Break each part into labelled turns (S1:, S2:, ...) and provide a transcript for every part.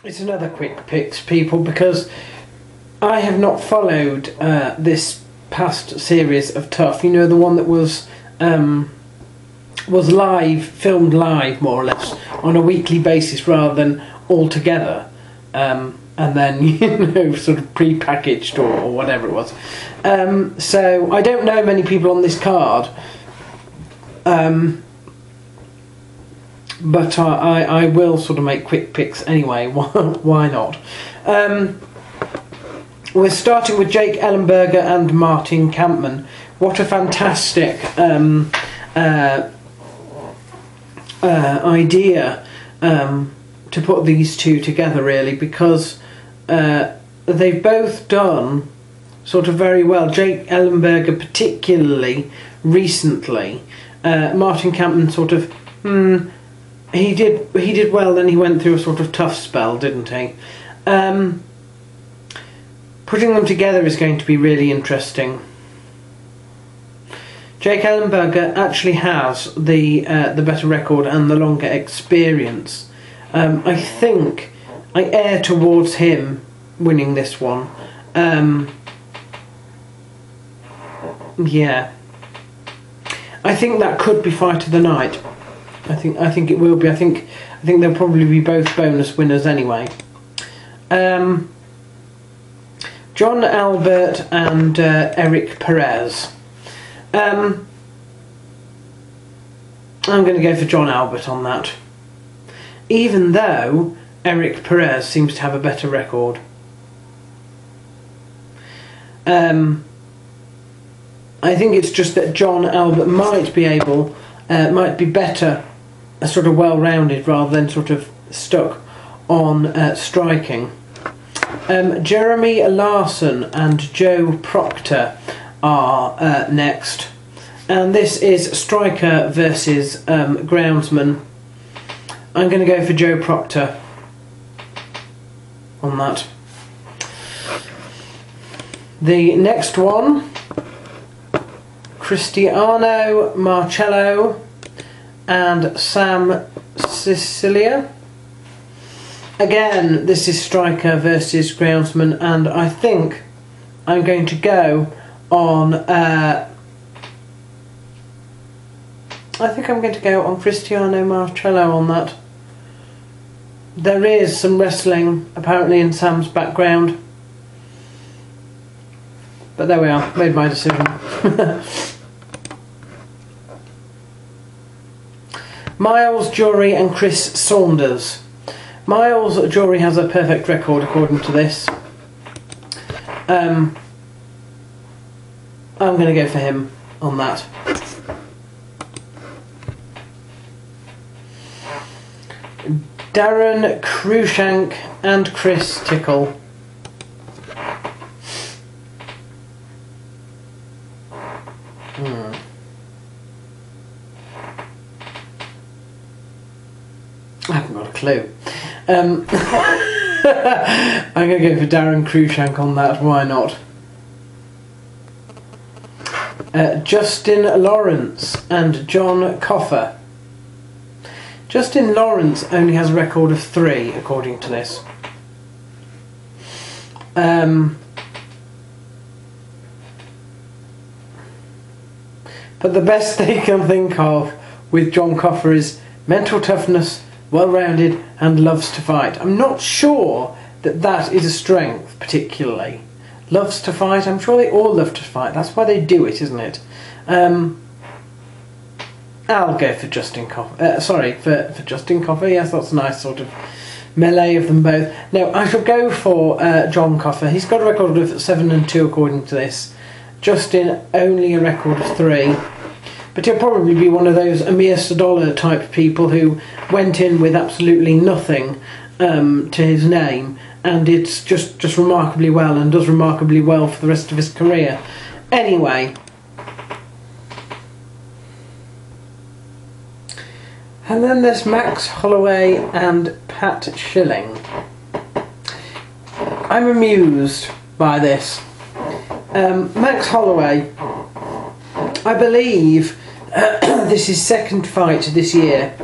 S1: it's another quick picks, people, because I have not followed this past series of Tough. You know, the one that was live, filmed live, more or less, on a weekly basis rather than all together, and then, you know, sort of pre-packaged or whatever it was. So I don't know many people on this card, but I will sort of make quick picks anyway. Why not? We're starting with Jake Ellenberger and Martin Kampmann. What a fantastic idea to put these two together, really, because they've both done sort of very well. Jake Ellenberger particularly recently. Martin Kampmann sort of he did well, then he went through a sort of tough spell, didn't he? Putting them together is going to be really interesting. Jake Ellenberger actually has the better record and the longer experience. I think I err towards him winning this one. Yeah, I think that could be fight of the night. I think it will be. I think they'll probably be both bonus winners anyway. John Albert and Eric Perez. I'm going to go for John Albert on that, even though Eric Perez seems to have a better record. I think it's just that John Albert might be better, sort of well-rounded rather than sort of stuck on striking. Jeremy Larson and Joe Proctor are next, and this is striker versus groundsman. I'm going to go for Joe Proctor on that. The next one, Cristiano Marcello and Sam Sicilia. Again, this is striker versus groundsman, and I think I'm going to go on Cristiano Marcello on that. There is some wrestling apparently in Sam's background, but there we are, made my decision. Miles Jury and Chris Saunders. Miles Jury has a perfect record according to this. I'm going to go for him on that. Darren Cruikshank and Chris Tickle. I haven't got a clue. I'm going to go for Darren Cruikshank on that, why not? Justin Lawrence and John Coffer. Justin Lawrence only has a record of 3 according to this. But the best they can think of with John Coffer is mental toughness, well-rounded, and loves to fight. I'm not sure that is a strength particularly. Loves to fight. I'm sure they all love to fight. That's why they do it, isn't it? I'll go for Justin Coffer. For Justin Coffer. Yes, that's a nice sort of melee of them both. No, I shall go for John Coffer. He's got a record of 7-2 according to this. Justin only a record of 3. But he'll probably be one of those Amir Sadola type people who went in with absolutely nothing to his name, and it's just remarkably well, and does remarkably well for the rest of his career. Anyway, and then there's Max Holloway and Pat Schilling. I'm amused by this. Max Holloway, I believe this is his second fight this year,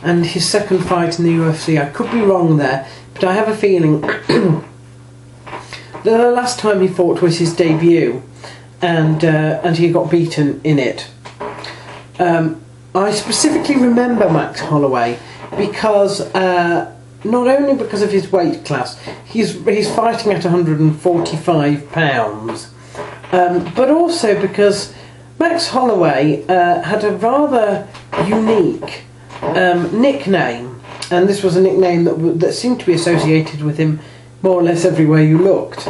S1: and his second fight in the UFC. I could be wrong there, but I have a feeling that the last time he fought was his debut, and he got beaten in it. I specifically remember Max Holloway because not only because of his weight class, he's fighting at £145, but also because Max Holloway had a rather unique nickname, and this was a nickname that seemed to be associated with him more or less everywhere you looked.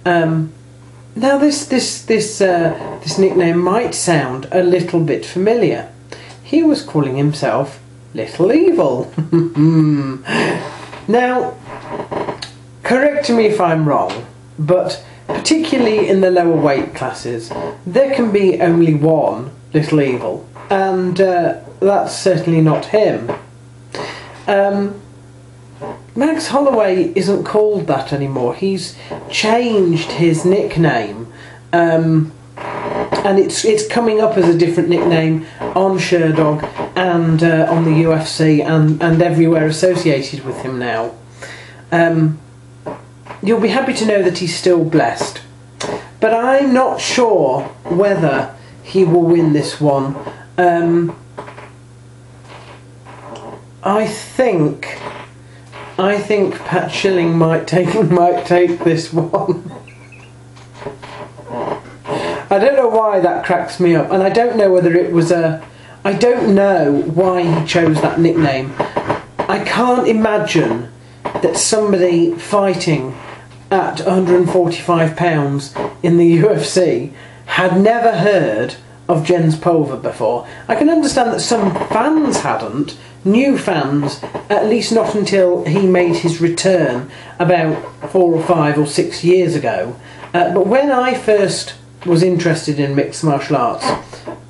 S1: Now this nickname might sound a little bit familiar. He was calling himself Little Evil. Now, correct me if I'm wrong, but particularly in the lower weight classes, there can be only one Little Evil, and that's certainly not him. Max Holloway isn't called that anymore. He's changed his nickname, and it's coming up as a different nickname on Sherdog and on the UFC and everywhere associated with him now. You'll be happy to know that he's still blessed, but I'm not sure whether he will win this one. I think Pat Schilling might take this one. I don't know why that cracks me up, and I don't know whether it was I don't know why he chose that nickname. I can't imagine that somebody fighting at £145 in the UFC had never heard of Jens Pulver before. I can understand that some fans hadn't, new fans, at least not until he made his return about 4 or 5 or 6 years ago. But when I first was interested in mixed martial arts,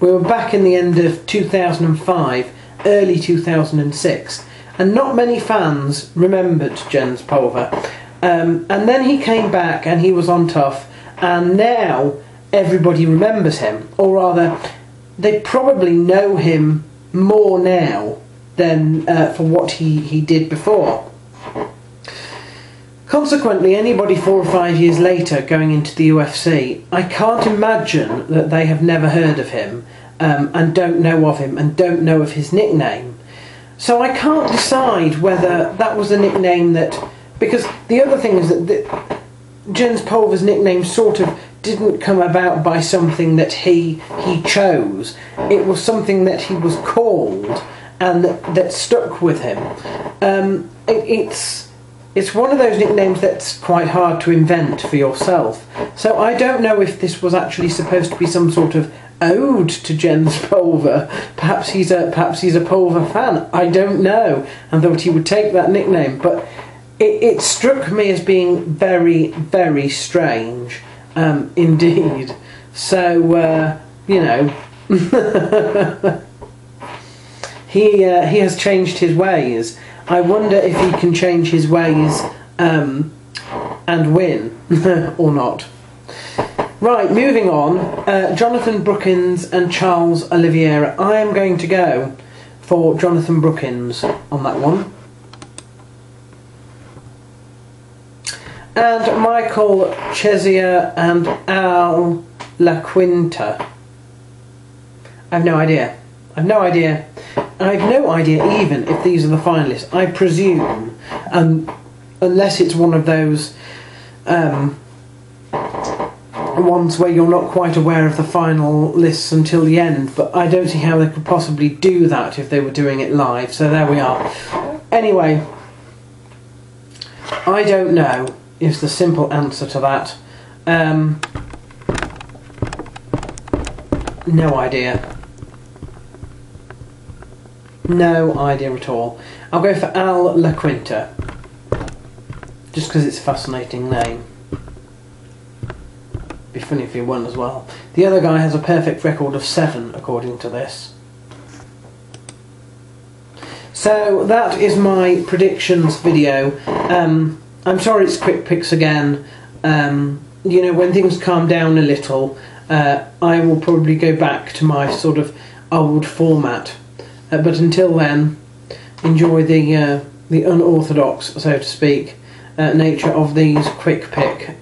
S1: we were back in the end of 2005, early 2006, and not many fans remembered Jens Pulver. And then he came back and he was on Tough, and now everybody remembers him, or rather, they probably know him more now than for what he did before. Consequently, anybody 4 or 5 years later going into the UFC, I can't imagine that they have never heard of him, and don't know of him, and don't know of his nickname. So I can't decide whether that was a nickname that... Because the other thing is that Jens Pulver's nickname sort of didn't come about by something that he chose. It was something that he was called and that stuck with him. It's one of those nicknames that's quite hard to invent for yourself. So I don't know if this was actually supposed to be some sort of ode to Jens Pulver. Perhaps he's a Pulver fan. I don't know, and thought he would take that nickname. But it struck me as being very, very strange, indeed. So you know, he has changed his ways. I wonder if he can change his ways and win or not. Right, moving on. Jonathan Brookins and Charles Oliveira. I am going to go for Jonathan Brookins on that one. And Michael Chiesa and Al La Quinta. I have no idea. I have no idea even if these are the finalists. I presume, unless it's one of those ones where you're not quite aware of the final lists until the end, but I don't see how they could possibly do that if they were doing it live, so there we are. Anyway, I don't know is the simple answer to that. No idea. No idea at all. I'll go for Al La Quinta, just because it's a fascinating name. Be funny if he won as well. The other guy has a perfect record of 7, according to this. So that is my predictions video. I'm sorry it's quick picks again. You know, when things calm down a little, I will probably go back to my sort of old format. But until then, enjoy the unorthodox, so to speak, nature of these quick pick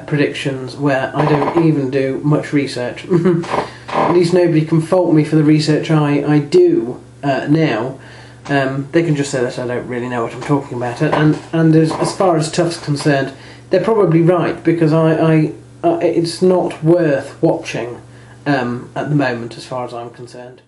S1: predictions, where I don't even do much research. At least nobody can fault me for the research I do now. They can just say that I don't really know what I'm talking about, and as far as Tuff's concerned, they're probably right, because it's not worth watching at the moment, as far as I'm concerned.